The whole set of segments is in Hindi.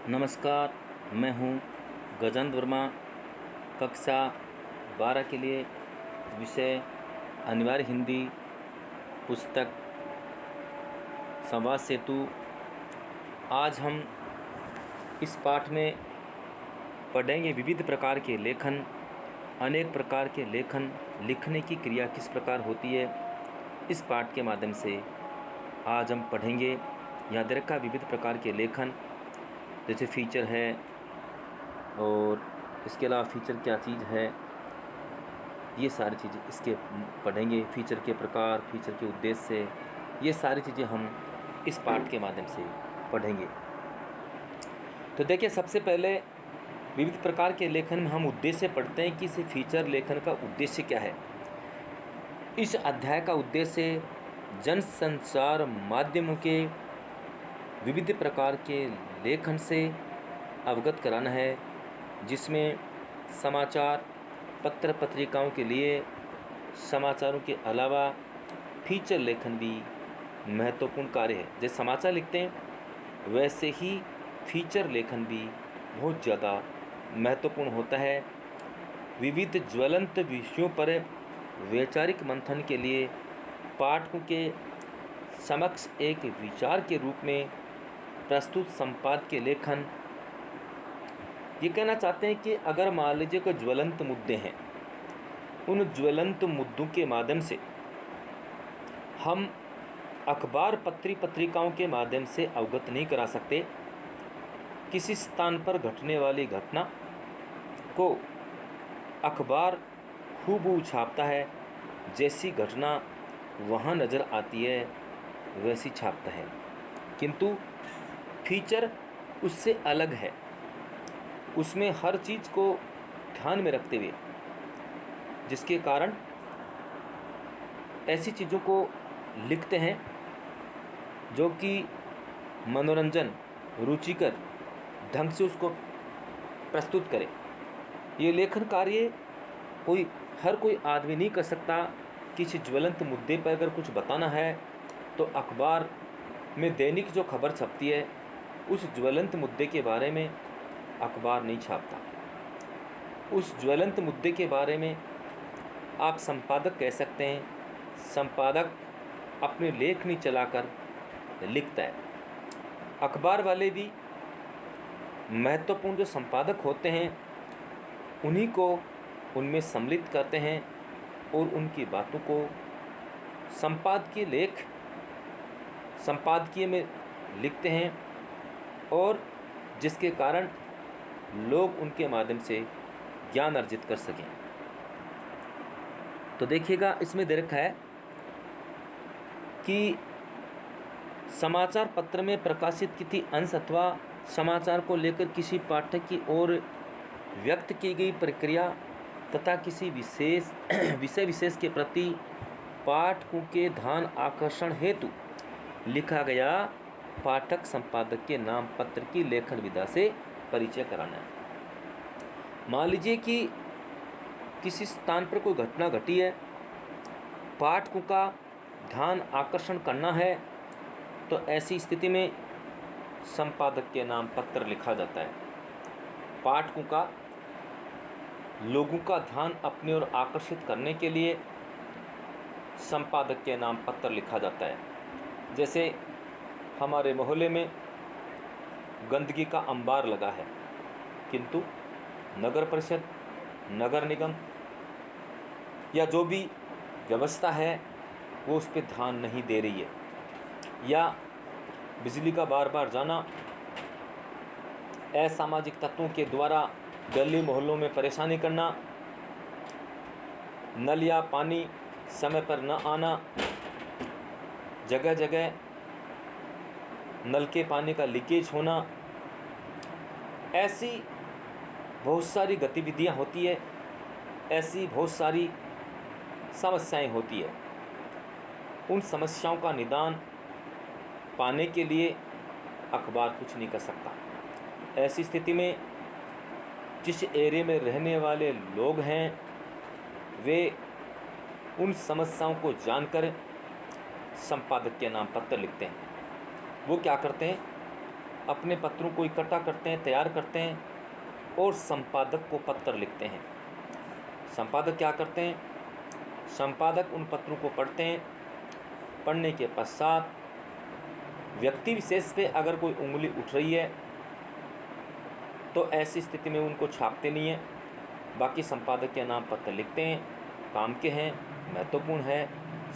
नमस्कार, मैं हूँ गजेंद्र वर्मा। कक्षा 12 के लिए विषय अनिवार्य हिंदी पुस्तक संवाद सेतु। आज हम इस पाठ में पढ़ेंगे विविध प्रकार के लेखन, अनेक प्रकार के लेखन, लिखने की क्रिया किस प्रकार होती है। इस पाठ के माध्यम से आज हम पढ़ेंगे याद रखा विविध प्रकार के लेखन, जैसे फीचर है और इसके अलावा फीचर क्या चीज़ है, ये सारी चीज़ें इसके पढ़ेंगे। फीचर के प्रकार, फीचर के उद्देश्य, ये सारी चीज़ें हम इस पाठ के माध्यम से पढ़ेंगे। तो देखिए, सबसे पहले विविध प्रकार के लेखन में हम उद्देश्य पढ़ते हैं कि इस फीचर लेखन का उद्देश्य क्या है। इस अध्याय का उद्देश्य जनसंचार माध्यमों के विविध प्रकार के लेखन से अवगत कराना है, जिसमें समाचार पत्र पत्रिकाओं के लिए समाचारों के अलावा फीचर लेखन भी महत्वपूर्ण कार्य है। जैसे समाचार लिखते हैं वैसे ही फीचर लेखन भी बहुत ज़्यादा महत्वपूर्ण होता है। विविध ज्वलंत विषयों पर वैचारिक मंथन के लिए पाठकों के समक्ष एक विचार के रूप में प्रस्तुत संपादकीय लेखन। ये कहना चाहते हैं कि अगर मान लीजिए कोई ज्वलंत मुद्दे हैं, उन ज्वलंत मुद्दों के माध्यम से हम अखबार पत्रिकाओं के माध्यम से अवगत नहीं करा सकते। किसी स्थान पर घटने वाली घटना को अखबार खूब छापता है, जैसी घटना वहाँ नज़र आती है वैसी छापता है, किंतु फीचर उससे अलग है। उसमें हर चीज़ को ध्यान में रखते हुए, जिसके कारण ऐसी चीज़ों को लिखते हैं जो कि मनोरंजन रुचिकर ढंग से उसको प्रस्तुत करे। ये लेखन कार्य हर कोई आदमी नहीं कर सकता। किसी ज्वलंत मुद्दे पर अगर कुछ बताना है तो अखबार में दैनिक जो खबर छपती है उस ज्वलंत मुद्दे के बारे में अखबार नहीं छापता। उस ज्वलंत मुद्दे के बारे में आप संपादक कह सकते हैं। संपादक अपने लेखनी चलाकर लिखता है। अखबार वाले भी महत्वपूर्ण जो संपादक होते हैं उन्हीं को उनमें सम्मिलित करते हैं और उनकी बातों को संपादकीय में लिखते हैं, और जिसके कारण लोग उनके माध्यम से ज्ञान अर्जित कर सकें। तो देखिएगा, इसमें दे रखा है कि समाचार पत्र में प्रकाशित किसी अंश अथवा समाचार को लेकर किसी पाठक की ओर व्यक्त की गई प्रक्रिया तथा किसी विषय विशेष के प्रति पाठकों के ध्यान आकर्षण हेतु लिखा गया पाठक संपादक के नाम पत्र की लेखन विधा से परिचय कराना है। मान लीजिए कि किसी स्थान पर कोई घटना घटी है, पाठकों का ध्यान आकर्षण करना है, तो ऐसी स्थिति में संपादक के नाम पत्र लिखा जाता है। पाठकों का, लोगों का ध्यान अपनी ओर आकर्षित करने के लिए संपादक के नाम पत्र लिखा जाता है। जैसे हमारे मोहल्ले में गंदगी का अंबार लगा है, किंतु नगर परिषद, नगर निगम या जो भी व्यवस्था है वो उस पर ध्यान नहीं दे रही है, या बिजली का बार बार जाना, असामाजिक तत्वों के द्वारा गली मोहल्लों में परेशानी करना, नल या पानी समय पर न आना, जगह जगह नल के पानी का लीकेज होना, ऐसी बहुत सारी गतिविधियां होती है, ऐसी बहुत सारी समस्याएं होती है। उन समस्याओं का निदान पाने के लिए अखबार कुछ नहीं कर सकता। ऐसी स्थिति में जिस एरिया में रहने वाले लोग हैं वे उन समस्याओं को जानकर संपादक के नाम पत्र लिखते हैं। वो क्या करते हैं, अपने पत्रों को इकट्ठा करते हैं, तैयार करते हैं और संपादक को पत्र लिखते हैं। संपादक क्या करते हैं? संपादक उन पत्रों को पढ़ते हैं। पढ़ने के पश्चात व्यक्ति विशेष पे अगर कोई उंगली उठ रही है तो ऐसी स्थिति में उनको छापते नहीं है, बाकी संपादक के नाम पत्र लिखते हैं। काम के हैं, महत्वपूर्ण है।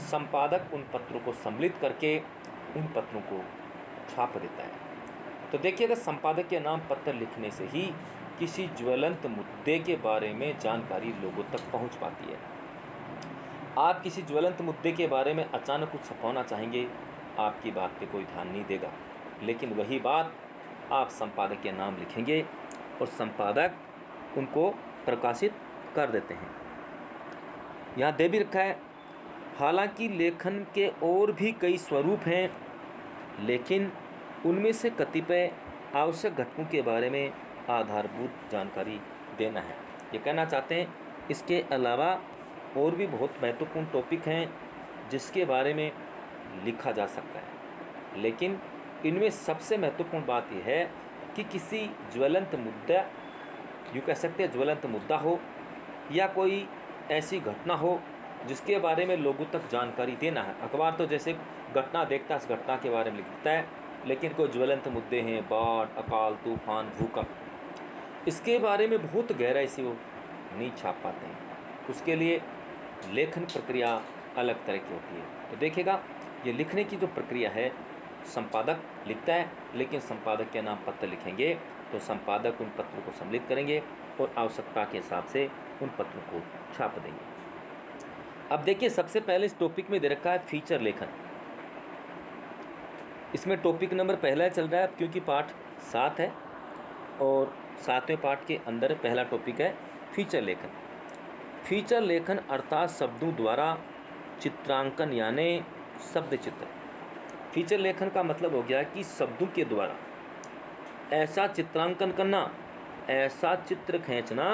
संपादक उन पत्रों को सम्मिलित करके उन पत्रों को छाप देता है। तो देखिएगा, संपादक के नाम पत्र लिखने से ही किसी ज्वलंत मुद्दे के बारे में जानकारी लोगों तक पहुंच पाती है। आप किसी ज्वलंत मुद्दे के बारे में अचानक कुछ छपवाना चाहेंगे, आपकी बात पे कोई ध्यान नहीं देगा, लेकिन वही बात आप संपादक के नाम लिखेंगे और संपादक उनको प्रकाशित कर देते हैं। यहाँ दे भी रखा है, हालांकि लेखन के और भी कई स्वरूप हैं, लेकिन उनमें से कतिपय आवश्यक घटकों के बारे में आधारभूत जानकारी देना है। ये कहना चाहते हैं इसके अलावा और भी बहुत महत्वपूर्ण टॉपिक हैं जिसके बारे में लिखा जा सकता है, लेकिन इनमें सबसे महत्वपूर्ण बात यह है कि किसी ज्वलंत मुद्दा, यूँ कह सकते हैं ज्वलंत मुद्दा हो या कोई ऐसी घटना हो जिसके बारे में लोगों तक जानकारी देना है। अखबार तो जैसे घटना देखता है, इस घटना के बारे में लिखता है, लेकिन कोई ज्वलंत मुद्दे हैं, बाढ़, अकाल, तूफान, भूकंप, इसके बारे में बहुत गहराई से वो नहीं छाप पाते हैं। उसके लिए लेखन प्रक्रिया अलग तरह की होती है। तो देखिएगा, ये लिखने की जो प्रक्रिया है, संपादक लिखता है, लेकिन संपादक के नाम पत्र लिखेंगे तो संपादक उन पत्रों को सम्मिलित करेंगे और आवश्यकता के हिसाब से उन पत्रों को छाप देंगे। अब देखिए, सबसे पहले इस टॉपिक में दे रखा है फीचर लेखन। इसमें टॉपिक नंबर पहला चल रहा है, क्योंकि पाठ 7 है और 7वें पाठ के अंदर पहला टॉपिक है फीचर लेखन। फीचर लेखन अर्थात शब्दों द्वारा चित्रांकन यानी शब्द चित्र। फीचर लेखन का मतलब हो गया कि शब्दों के द्वारा ऐसा चित्रांकन करना, ऐसा चित्र खींचना,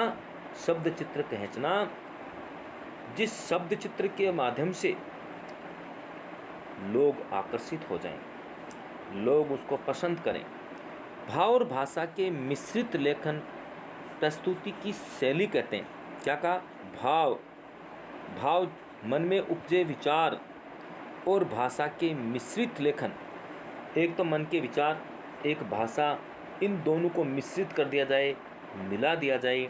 शब्द चित्र खींचना, जिस शब्द चित्र के माध्यम से लोग आकर्षित हो जाएं, लोग उसको पसंद करें। भाव और भाषा के मिश्रित लेखन प्रस्तुति की शैली कहते हैं। क्या कहा? भाव मन में उपजे विचार और भाषा के मिश्रित लेखन। एक तो मन के विचार, एक भाषा, इन दोनों को मिश्रित कर दिया जाए, मिला दिया जाए,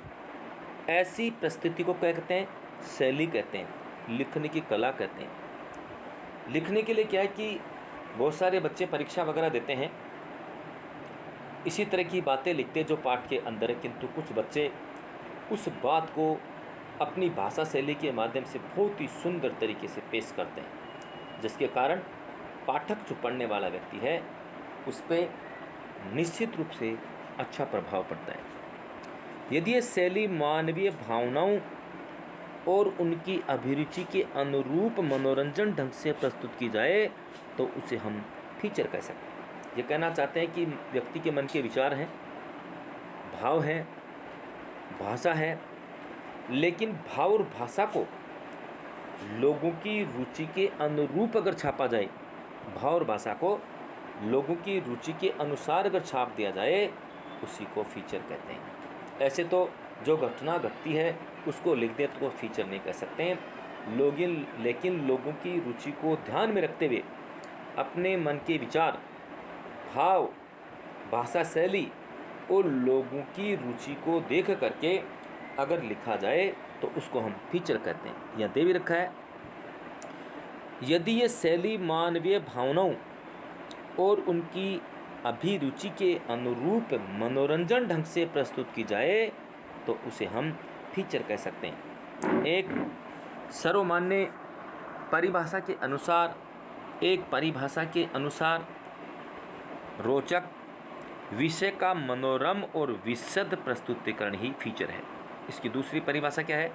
ऐसी प्रस्तुति को क्या कहते हैं? शैली कहते हैं, लिखने की कला कहते हैं। लिखने के लिए क्या है कि बहुत सारे बच्चे परीक्षा वगैरह देते हैं, इसी तरह की बातें लिखते हैं जो पाठ के अंदर है, किंतु कुछ बच्चे उस बात को अपनी भाषा शैली के माध्यम से बहुत ही सुंदर तरीके से पेश करते हैं, जिसके कारण पाठक जो पढ़ने वाला व्यक्ति है उस पर निश्चित रूप से अच्छा प्रभाव पड़ता है। यदि ये शैली मानवीय भावनाओं और उनकी अभिरुचि के अनुरूप मनोरंजन ढंग से प्रस्तुत की जाए तो उसे हम फीचर कह सकते हैं। ये कहना चाहते हैं कि व्यक्ति के मन के विचार हैं, भाव हैं, भाषा है, लेकिन भाव और भाषा को लोगों की रुचि के अनुरूप अगर छापा जाए, भाव और भाषा को लोगों की रुचि के अनुसार अगर छाप दिया जाए, उसी को फीचर कहते हैं। ऐसे तो जो घटना घटती है उसको लिख दे तो फीचर नहीं कह सकते हैं। लेकिन लोगों की रुचि को ध्यान में रखते हुए अपने मन के विचार, भाव, भाषा शैली और लोगों की रुचि को देख करके अगर लिखा जाए तो उसको हम फीचर कहते हैं। यह दे भी रखा है, यदि ये शैली मानवीय भावनाओं और उनकी अभिरुचि के अनुरूप मनोरंजन ढंग से प्रस्तुत की जाए तो उसे हम फीचर कह सकते हैं। एक सर्वमान्य परिभाषा के अनुसार रोचक विषय का मनोरम और विशद प्रस्तुतिकरण ही फीचर है। इसकी दूसरी परिभाषा क्या है?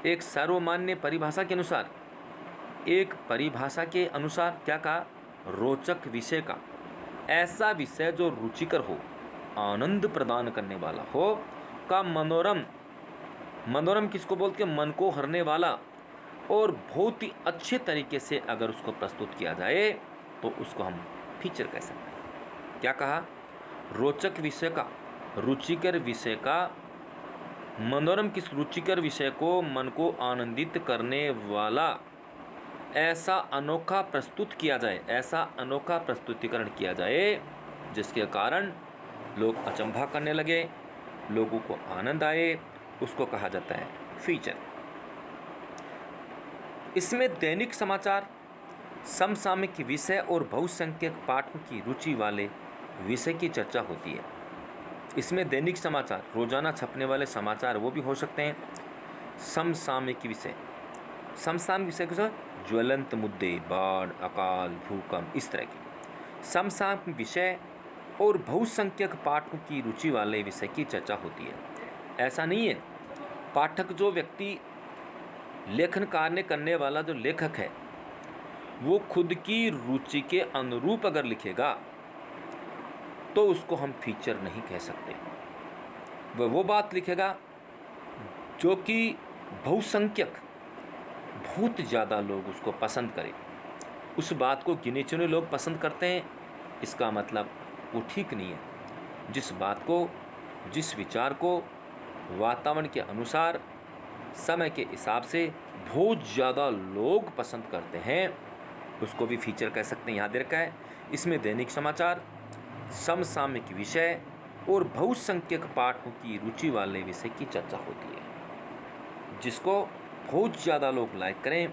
एक सर्वमान्य परिभाषा के अनुसार, एक परिभाषा के अनुसार क्या कहा? रोचक विषय का, ऐसा विषय जो रुचिकर हो, आनंद प्रदान करने वाला हो, का मनोरम किसको बोलते हैं? मन को हरने वाला, और बहुत ही अच्छे तरीके से अगर उसको प्रस्तुत किया जाए तो उसको हम फीचर कह सकते हैं। क्या कहा? रोचक विषय का, रुचिकर विषय का, मनोरम किस रुचिकर विषय को मन को आनंदित करने वाला ऐसा अनोखा प्रस्तुत किया जाए, ऐसा अनोखा प्रस्तुतिकरण किया जाए जिसके कारण लोग अचंभा करने लगे, लोगों को आनंद आए, उसको कहा जाता है फीचर। इसमें दैनिक समाचार, समसामयिक विषय और बहुसंख्यक पाठकों की रुचि वाले विषय की चर्चा होती है। इसमें दैनिक समाचार, रोजाना छपने वाले समाचार वो भी हो सकते हैं। समसामयिक विषय, समसामयिक विषय के ज्वलंत मुद्दे, बाढ़, अकाल, भूकंप, इस तरह के समसामयिक विषय और बहुसंख्यक पाठकों की रुचि वाले विषय की चर्चा होती है। ऐसा नहीं है, पाठक जो व्यक्ति लेखन कार्य करने वाला जो लेखक है वो खुद की रुचि के अनुरूप अगर लिखेगा तो उसको हम फीचर नहीं कह सकते। वह वो बात लिखेगा जो कि बहुसंख्यक, बहुत ज़्यादा लोग उसको पसंद करें। उस बात को गिने चुने लोग पसंद करते हैं, इसका मतलब वो ठीक नहीं है। जिस बात को, जिस विचार को वातावरण के अनुसार, समय के हिसाब से बहुत ज़्यादा लोग पसंद करते हैं उसको भी फीचर कह सकते हैं। यहाँ दे रखा है, इसमें दैनिक समाचार, समसामयिक विषय और बहुसंख्यक पाठकों की रुचि वाले विषय की चर्चा होती है। जिसको बहुत ज़्यादा लोग लाइक करें,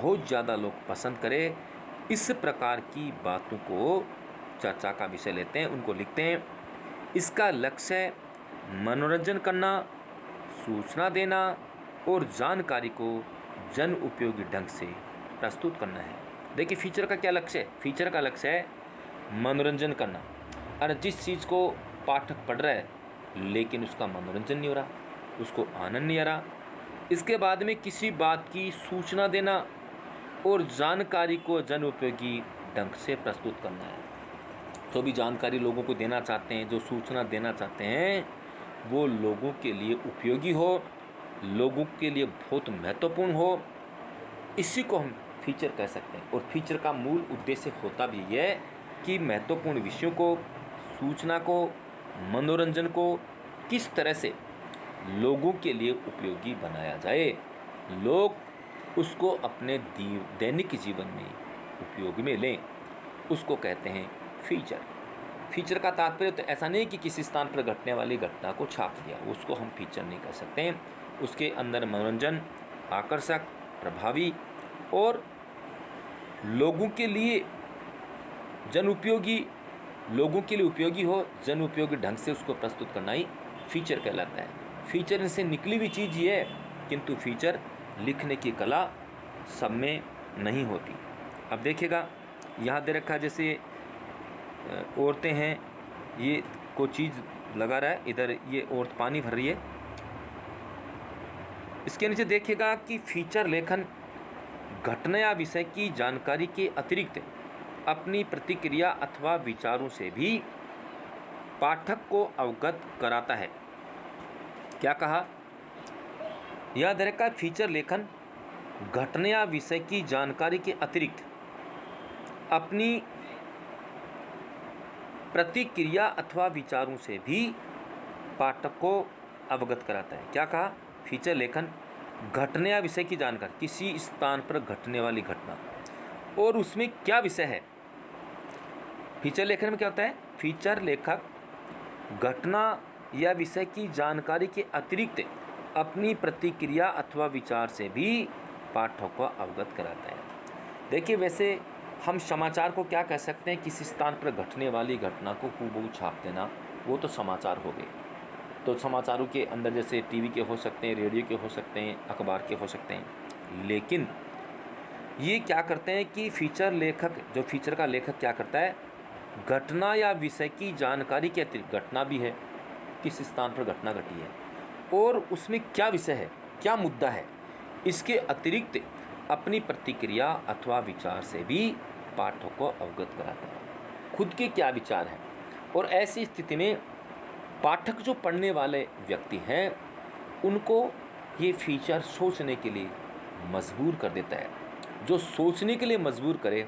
बहुत ज़्यादा लोग पसंद करें, इस प्रकार की बातों को चर्चा का विषय लेते हैं, उनको लिखते हैं। इसका लक्ष्य मनोरंजन करना, सूचना देना और जानकारी को जन उपयोगी ढंग से प्रस्तुत करना है। देखिए फीचर का क्या लक्ष्य है? फीचर का लक्ष्य है मनोरंजन करना। अरे जिस चीज़ को पाठक पढ़ रहा है लेकिन उसका मनोरंजन नहीं हो रहा, उसको आनंद नहीं आ रहा, इसके बाद में किसी बात की सूचना देना और जानकारी को जन उपयोगी ढंग से प्रस्तुत करना है। जो भी जानकारी लोगों को देना चाहते हैं, जो सूचना देना चाहते हैं, वो लोगों के लिए उपयोगी हो, लोगों के लिए बहुत महत्वपूर्ण हो, इसी को हम फीचर कह सकते हैं। और फीचर का मूल उद्देश्य होता भी है कि महत्वपूर्ण विषयों को, सूचना को, मनोरंजन को किस तरह से लोगों के लिए उपयोगी बनाया जाए, लोग उसको अपने दैनिक जीवन में उपयोग में लें, उसको कहते हैं फीचर। फीचर का तात्पर्य तो ऐसा नहीं कि किसी स्थान पर घटने वाली घटना को छाप दिया, उसको हम फीचर नहीं कह सकते हैं। उसके अंदर मनोरंजन, आकर्षक, प्रभावी और लोगों के लिए जन उपयोगी, लोगों के लिए उपयोगी हो, जन उपयोगी ढंग से उसको प्रस्तुत करना ही फीचर कहलाता है। फीचर से निकली हुई चीज़ ये है, किंतु फीचर लिखने की कला सब में नहीं होती। अब देखिएगा यहाँ दे रखा है, जैसे औरतें हैं, ये कोई चीज़ लगा रहा है, इधर ये औरत पानी भर रही है। इसके नीचे देखिएगा कि फीचर लेखन घटना या विषय की जानकारी के अतिरिक्त अपनी प्रतिक्रिया अथवा विचारों से भी पाठक को अवगत कराता है। क्या कहा? याद रखा, फीचर लेखन घटना या विषय की जानकारी के अतिरिक्त अपनी प्रतिक्रिया अथवा विचारों से भी पाठक को अवगत कराता है। क्या कहा? फीचर लेखन घटना या विषय की जानकारी, किसी स्थान पर घटने वाली घटना और उसमें क्या विषय है। फीचर लेखन में क्या होता है? फीचर लेखक घटना या विषय की जानकारी के अतिरिक्त अपनी प्रतिक्रिया अथवा विचार से भी पाठक को अवगत कराता है। देखिए वैसे हम समाचार को क्या कह सकते हैं? किसी स्थान पर घटने वाली घटना को हूबहू छाप देना, वो तो समाचार हो गए। तो समाचारों के अंदर जैसे टीवी के हो सकते हैं, रेडियो के हो सकते हैं, अखबार के हो सकते हैं, लेकिन ये क्या करते हैं कि फीचर लेखक, जो फीचर का लेखक क्या करता है, घटना या विषय की जानकारी के अतिरिक्त, घटना भी है, किस स्थान पर घटना घटी है और उसमें क्या विषय है, क्या मुद्दा है, इसके अतिरिक्त अपनी प्रतिक्रिया अथवा विचार से भी पाठक को अवगत कराता है, खुद के क्या विचार हैं। और ऐसी स्थिति में पाठक जो पढ़ने वाले व्यक्ति हैं उनको ये फीचर सोचने के लिए मजबूर कर देता है। जो सोचने के लिए मजबूर करे,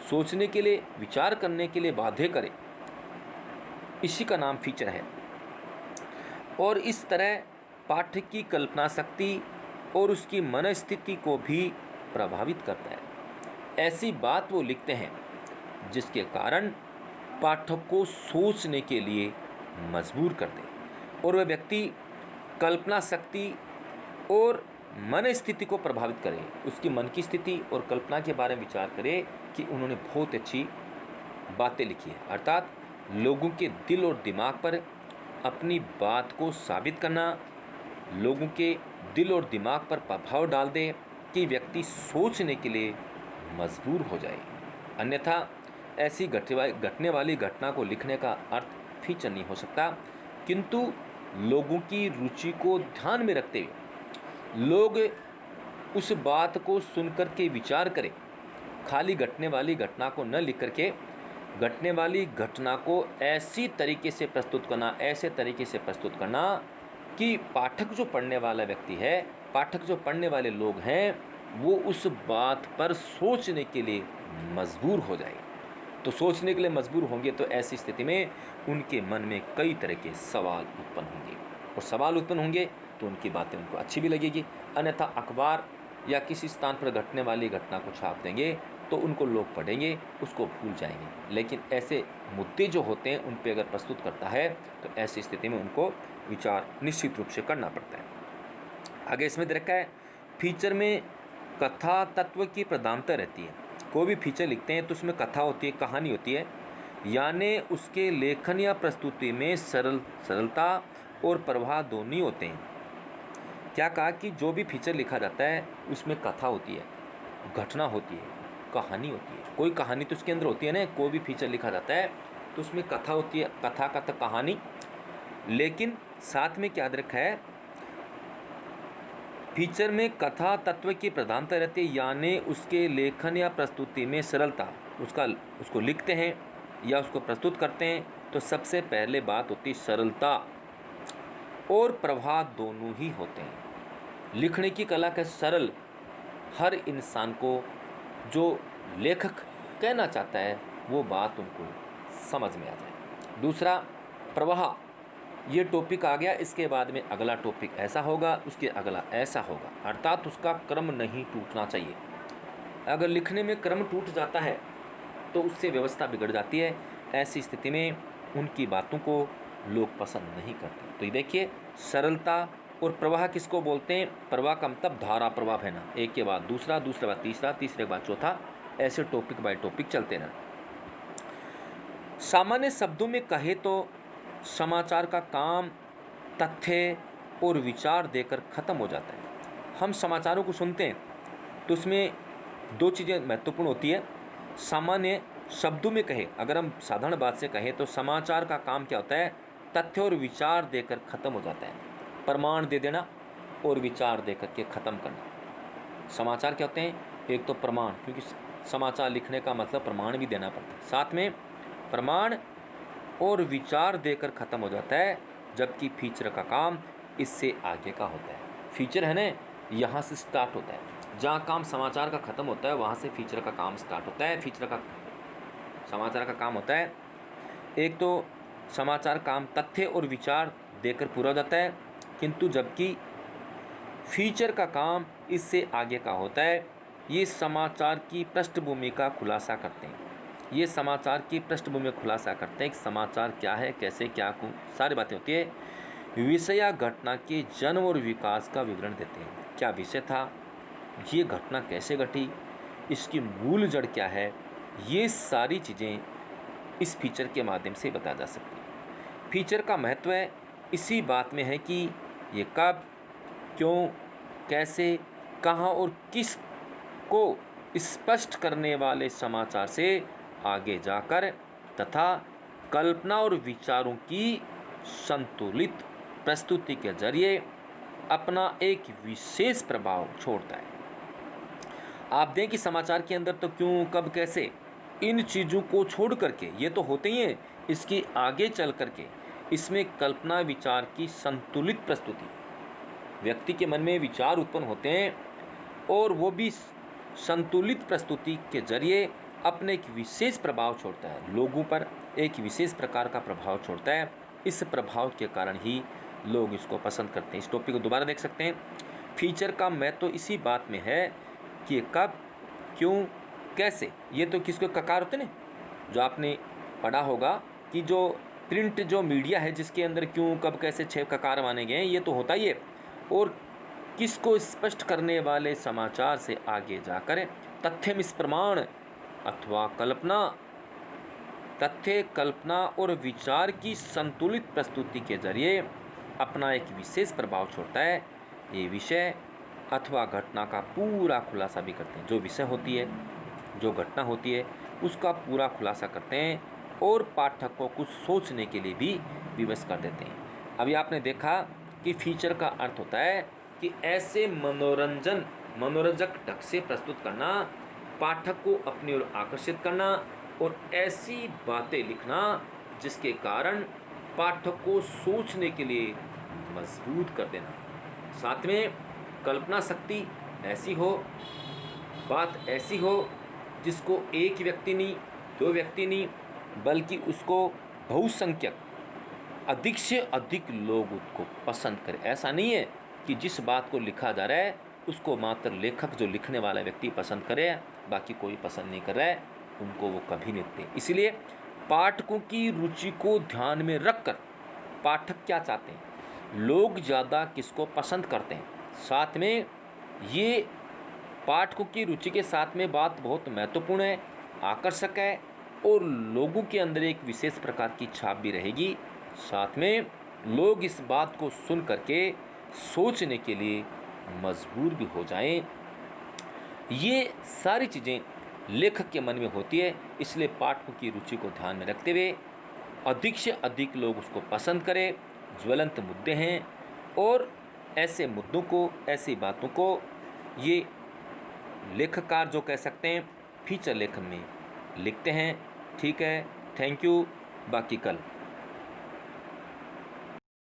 सोचने के लिए, विचार करने के लिए बाध्य करे, इसी का नाम फीचर है। और इस तरह पाठक की कल्पना शक्ति और उसकी मनस्थिति को भी प्रभावित करता है। ऐसी बात वो लिखते हैं जिसके कारण पाठक को सोचने के लिए मजबूर कर दे और वह व्यक्ति कल्पना शक्ति और मन स्थिति को प्रभावित करे, उसकी मन की स्थिति और कल्पना के बारे में विचार करे कि उन्होंने बहुत अच्छी बातें लिखी है। अर्थात लोगों के दिल और दिमाग पर अपनी बात को साबित करना, लोगों के दिल और दिमाग पर प्रभाव डाल दे कि व्यक्ति सोचने के लिए मजबूर हो जाए। अन्यथा ऐसी घटने वाली घटना को लिखने का अर्थ फीचर नहीं हो सकता, किंतु लोगों की रुचि को ध्यान में रखते हुए लोग उस बात को सुनकर के विचार करें। खाली घटने वाली घटना को न लिख करके घटने वाली घटना को ऐसी तरीके से प्रस्तुत करना, ऐसे तरीके से प्रस्तुत करना कि पाठक जो पढ़ने वाला व्यक्ति है, पाठक जो पढ़ने वाले लोग हैं, वो उस बात पर सोचने के लिए मजबूर हो जाए। तो सोचने के लिए मजबूर होंगे तो ऐसी स्थिति में उनके मन में कई तरह के सवाल उत्पन्न होंगे, और सवाल उत्पन्न होंगे तो उनकी बातें उनको अच्छी भी लगेगी। अन्यथा अखबार या किसी स्थान पर घटने वाली घटना को छाप देंगे तो उनको लोग पढ़ेंगे, उसको भूल जाएंगे। लेकिन ऐसे मुद्दे जो होते हैं उन पर अगर प्रस्तुत करता है तो ऐसी स्थिति में उनको विचार निश्चित रूप से करना पड़ता है। आगे इसमें दे रखा है, फीचर में कथा तत्व की प्रधानता रहती है। कोई भी फीचर लिखते हैं तो उसमें कथा होती है, कहानी होती है, यानी उसके लेखन या प्रस्तुति में सरलता और प्रवाह दोनों होते हैं। क्या कहा कि जो भी फीचर लिखा जाता है उसमें कथा होती है, घटना होती है, कहानी होती है। कोई कहानी तो उसके अंदर होती है ना, कोई भी फीचर लिखा जाता है तो उसमें कथा होती है, कथा का कहानी। लेकिन साथ में क्या रखा है, फीचर में कथा तत्व की प्रधानता रहती है, यानी उसके लेखन या प्रस्तुति में सरलता, उसको लिखते हैं या उसको प्रस्तुत करते हैं तो सबसे पहले बात होती है सरलता और प्रवाह दोनों ही होते हैं। लिखने की कला का सरल हर इंसान को जो लेखक कहना चाहता है वो बात उनको समझ में आ जाए। दूसरा प्रवाह, ये टॉपिक आ गया, इसके बाद में अगला टॉपिक ऐसा होगा, उसके अगला ऐसा होगा, अर्थात उसका क्रम नहीं टूटना चाहिए। अगर लिखने में क्रम टूट जाता है तो उससे व्यवस्था बिगड़ जाती है। ऐसी स्थिति में उनकी बातों को लोग पसंद नहीं करते। तो ये देखिए, सरलता और प्रवाह किसको बोलते हैं? प्रवाह का मतलब धारा प्रवाह है ना, एक के बाद दूसरा, दूसरे बाद तीसरा, तीसरे के बाद चौथा, ऐसे टॉपिक बाय टॉपिक चलते रहना। सामान्य शब्दों में कहे तो समाचार का काम तथ्य और विचार देकर ख़त्म हो जाता है। हम समाचारों को सुनते हैं तो उसमें दो चीज़ें महत्वपूर्ण होती है। सामान्य शब्दों में कहे, अगर हम साधारण बात से कहें तो समाचार का काम क्या होता है? तथ्य और विचार देकर ख़त्म हो जाता है। प्रमाण दे देना और विचार दे करके ख़त्म करना। समाचार क्या होते हैं? एक तो प्रमाण, क्योंकि समाचार लिखने का मतलब प्रमाण भी देना पड़ता है, साथ में प्रमाण और विचार देकर ख़त्म हो जाता है। जबकि फीचर का काम इससे आगे का होता है। फीचर है ना, यहाँ से स्टार्ट होता है, जहाँ काम समाचार का ख़त्म होता है वहाँ से फीचर का काम स्टार्ट होता है। समाचार का काम होता है, एक तो समाचार काम तथ्य और विचार देकर पूरा हो जाता है, किंतु जबकि फीचर का काम इससे आगे का होता है। ये समाचार की पृष्ठभूमि का खुलासा करते हैं, ये समाचार की पृष्ठभूमि का खुलासा करते हैं कि समाचार क्या है, कैसे, क्या को सारी बातें होती है। विषय या घटना के जन्म और विकास का विवरण देते हैं। क्या विषय था, ये घटना कैसे घटी, इसकी मूल जड़ क्या है, ये सारी चीज़ें इस फीचर के माध्यम से बताया जा सकती है। फीचर का महत्व इसी बात में है कि ये कब, क्यों, कैसे, कहाँ और किस को स्पष्ट करने वाले समाचार से आगे जाकर तथा कल्पना और विचारों की संतुलित प्रस्तुति के जरिए अपना एक विशेष प्रभाव छोड़ता है। आप दें कि समाचार के अंदर तो क्यों, कब, कैसे, इन चीज़ों को छोड़ करके, ये तो होते ही हैं, इसके आगे चल करके इसमें कल्पना विचार की संतुलित प्रस्तुति, व्यक्ति के मन में विचार उत्पन्न होते हैं और वो भी संतुलित प्रस्तुति के जरिए अपने एक विशेष प्रभाव छोड़ता है लोगों पर, एक विशेष प्रकार का प्रभाव छोड़ता है। इस प्रभाव के कारण ही लोग इसको पसंद करते हैं। इस टॉपिक को दोबारा देख सकते हैं। फीचर का महत्व तो इसी बात में है कि कब, क्यों, कैसे। ये तो किसको ककार होते ना, जो आपने पढ़ा होगा कि जो प्रिंट जो मीडिया है जिसके अंदर क्यों, कब, कैसे 6 ककार माने गए हैं, ये तो होता ही है। और किसको स्पष्ट करने वाले समाचार से आगे जाकर तथ्य प्रमाण अथवा कल्पना, तथ्य, कल्पना और विचार की संतुलित प्रस्तुति के जरिए अपना एक विशेष प्रभाव छोड़ता है। ये विषय अथवा घटना का पूरा खुलासा भी करते हैं। जो विषय होती है, जो घटना होती है, उसका पूरा खुलासा करते हैं और पाठक को कुछ सोचने के लिए भी विवश कर देते हैं। अभी आपने देखा कि फीचर का अर्थ होता है कि ऐसे मनोरंजक ढंग से प्रस्तुत करना, पाठक को अपनी ओर आकर्षित करना और ऐसी बातें लिखना जिसके कारण पाठक को सोचने के लिए मजबूर कर देना। साथ में कल्पना शक्ति ऐसी हो, बात ऐसी हो जिसको एक व्यक्ति नहीं, 2 व्यक्ति नहीं, बल्कि उसको बहुसंख्यक, अधिक से अधिक लोग उसको पसंद करें। ऐसा नहीं है कि जिस बात को लिखा जा रहा है उसको मात्र लेखक, जो लिखने वाला व्यक्ति पसंद करे, बाकी कोई पसंद नहीं कर रहा है, उनको वो कभी नहीं लिखते। इसलिए पाठकों की रुचि को ध्यान में रखकर पाठक क्या चाहते हैं, लोग ज़्यादा किसको पसंद करते हैं। साथ में ये पाठकों की रुचि के साथ में बात बहुत महत्वपूर्ण है, आकर्षक है और लोगों के अंदर एक विशेष प्रकार की छाप भी रहेगी। साथ में लोग इस बात को सुन करके सोचने के लिए मजबूर भी हो जाएं। ये सारी चीज़ें लेखक के मन में होती है। इसलिए पाठकों की रुचि को ध्यान में रखते हुए अधिक से अधिक लोग उसको पसंद करें। ज्वलंत मुद्दे हैं और ऐसे मुद्दों को, ऐसी बातों को ये लेखककार जो कह सकते हैं फीचर लेखन में लिखते हैं। ठीक है, थैंक यू, बाकी कल।